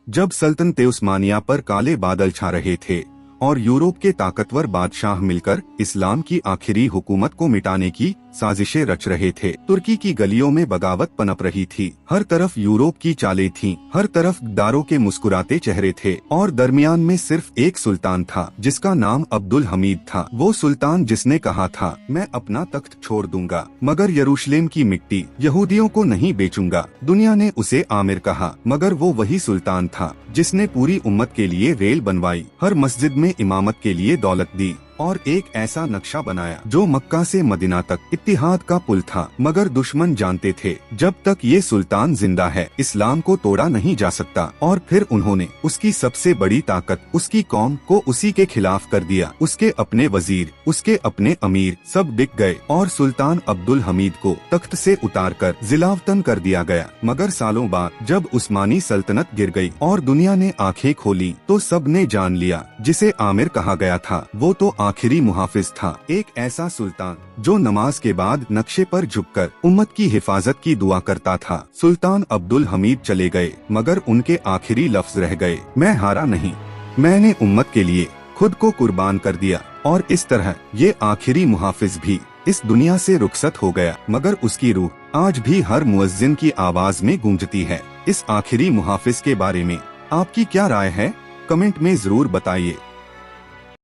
जब सल्तनते उस्मानिया पर काले बादल छा रहे थे और यूरोप के ताकतवर बादशाह मिलकर इस्लाम की आखिरी हुकूमत को मिटाने की साजिशें रच रहे थे, तुर्की की गलियों में बगावत पनप रही थी। हर तरफ यूरोप की चालें थीं, हर तरफ दारों के मुस्कुराते चेहरे थे और दरमियान में सिर्फ एक सुल्तान था जिसका नाम अब्दुल हमीद था। वो सुल्तान जिसने कहा था, मैं अपना तख्त छोड़ दूंगा मगर यरूशलेम की मिट्टी यहूदियों को नहीं बेचूंगा। दुनिया ने उसे आमिर कहा मगर वो वही सुल्तान था जिसने पूरी उम्मत के लिए रेल बनवाई, हर मस्जिद में इमामत के लिए दौलत दी और एक ऐसा नक्शा बनाया जो मक्का से मदीना तक इत्तिहाद का पुल था। मगर दुश्मन जानते थे जब तक ये सुल्तान जिंदा है इस्लाम को तोड़ा नहीं जा सकता। और फिर उन्होंने उसकी सबसे बड़ी ताकत, उसकी कौम को उसी के खिलाफ कर दिया। उसके अपने वजीर, उसके अपने अमीर सब बिक गए और सुल्तान अब्दुल हमीद को तख्त से उतारकर जिलावतन कर दिया गया। मगर सालों बाद जब उस्मानी सल्तनत गिर गई और दुनिया ने आंखें खोली तो सब ने जान लिया जिसे आमिर कहा गया था वो तो आखिरी मुहाफिज था, एक ऐसा सुल्तान जो नमाज के बाद नक्शे पर झुककर उम्मत की हिफाजत की दुआ करता था। सुल्तान अब्दुल हमीद चले गए मगर उनके आखिरी लफ्ज रह गए, मैं हारा नहीं, मैंने उम्मत के लिए खुद को कुर्बान कर दिया। और इस तरह ये आखिरी मुहाफिज भी इस दुनिया से रुखसत हो गया मगर उसकी रूह आज भी हर मुअज्जिन की आवाज में गूंजती है। इस आखिरी मुहाफिज के बारे में आपकी क्या राय है? कमेंट में जरूर बताइए।